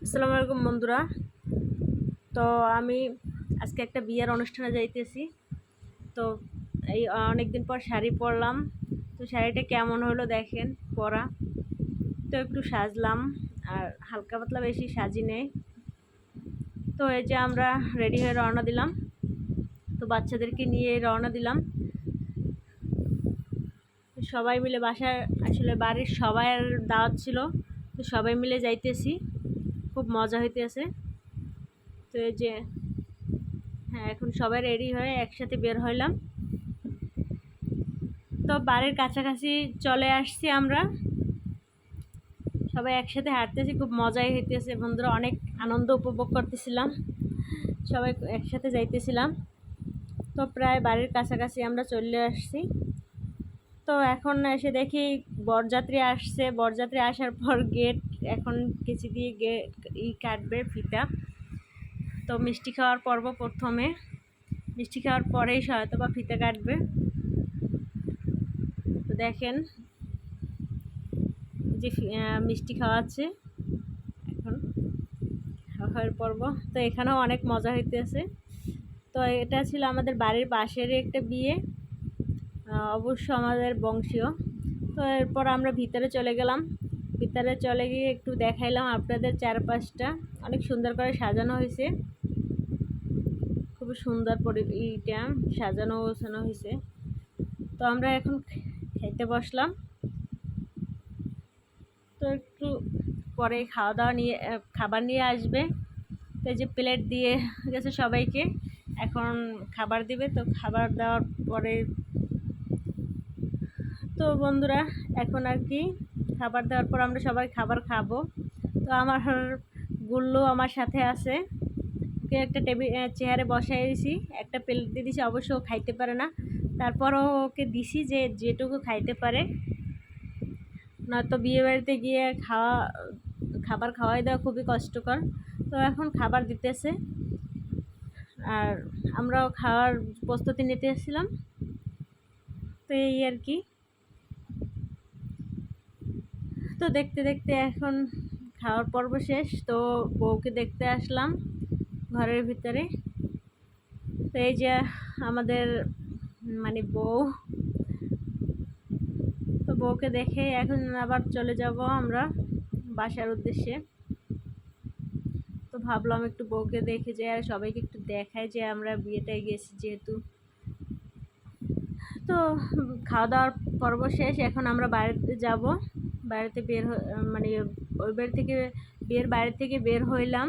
আসসালামু আলাইকুম বন্ধুরা। তো আমি আজকে একটা বিয়ের অনুষ্ঠানে যাইতেছি। তো এই অনেকদিন পর শাড়ি পরলাম। তো শাড়িটা কেমন হলো দেখেন পরা। তো একটু সাজলাম, আর হালকা পাতলা, বেশি সাজি নেই। তো এই যে আমরা রেডি হয়ে রওনা দিলাম। তো বাচ্চাদেরকে নিয়ে রওনা দিলাম। তো সবাই মিলে বাসায়, আসলে বাড়ির সবার দাওয়াত ছিল। তো সবাই মিলে যাইতেছি, খুব মজা হইতেছে। তো এই যে হ্যাঁ, এখন সবাই রেডি হয়ে একসাথে বের হইলাম। তো বাড়ির কাছাকাছি চলে আসছি আমরা, সবাই একসাথে হাঁটতেছি, খুব মজাই হইতেছে বন্ধুরা, অনেক আনন্দ উপভোগ করতেছিলাম, সবাই একসাথে যাইতেছিলাম। তো প্রায় বাড়ির কাছাকাছি আমরা চলে আসছি। তো এখন এসে দেখি বরযাত্রী আসছে। বরযাত্রী আসার পর গেট এখন কেচি দিয়ে কাটবে ফিতা। তো মিষ্টি খাওয়ার পর্ব প্রথমে, মিষ্টি খাওয়ার পরেই হয়তো বা ফিতা কাটবে। তো দেখেন যে মিষ্টি খাওয়াচ্ছে এখন খাওয়ার পর্ব। তো এখানেও অনেক মজা হইতেছে। তো এটা ছিল আমাদের বাড়ির পাশেরই একটা বিয়ে, অবশ্য আমাদের বংশীয়। তো এরপর আমরা ভিতরে চলে গেলাম। ভিতরে চলে গিয়ে একটু দেখাইলাম আপনাদের চারপাশটা, অনেক সুন্দর করে সাজানো হয়েছে, খুবই সুন্দর এইটা সাজানো গোছানো হয়েছে। তো আমরা এখন খেতে বসলাম। তো একটু পরে খাওয়া দাওয়া নিয়ে খাবার নিয়ে আসবে। তো এই যে প্লেট দিয়ে গেছে সবাইকে, এখন খাবার দিবে। তো খাবার দেওয়ার পরে তো বন্ধুরা এখন আর কি খাবার দেওয়ার পর আমরা সবাই খাবার খাবো। তো আমার গুল্লু আমার সাথে আছে, ওকে একটা চেয়ারে বসাই দিছি, একটা প্লেট দিয়ে দিছি। অবশ্য ও খাইতে পারে না, তারপরও ওকে দিছি যে যেটুকু খাইতে পারে, নয়তো বিয়ে বাড়িতে গিয়ে খাবার খাওয়াই দেওয়া খুবই কষ্টকর। তো এখন খাবার দিতেছে, আর আমরাও খাওয়ার প্রস্তুতি নিতে এসেছিলাম। তো এই আর কি। তো দেখতে দেখতে এখন খাওয়ার পর্ব শেষ। তো বউকে দেখতে আসলাম ঘরের ভিতরে। তো এই যে আমাদের মানে বউ। তো বউকে দেখে এখন আবার চলে যাব আমরা বাসার উদ্দেশ্যে। তো ভাবলাম একটু বউকে দেখে যে আর সবাইকে একটু দেখায় যে আমরা বিয়েটায় গেছি যেহেতু। তো খাওয়া দাওয়ার পর্ব শেষ, এখন আমরা বাড়িতে যাব। বাড়িতে মানে ওই বাড়ি থেকে, বিয়ের বাড়ি থেকে বের হইলাম।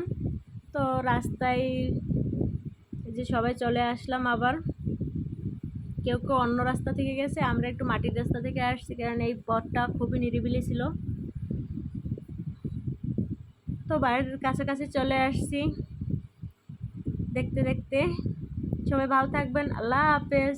তো রাস্তায় যে সবাই চলে আসলাম আবার। কেউ কেউ অন্য রাস্তা থেকে গেছে, আমরা একটু মাটির রাস্তা থেকে আসছি, কারণ এই পথটা খুবই নিরিবিলি ছিল। তো বাড়ির কাছাকাছি চলে আসছি দেখতে দেখতে। সবাই ভালো থাকবেন, আল্লাহ হাফেজ।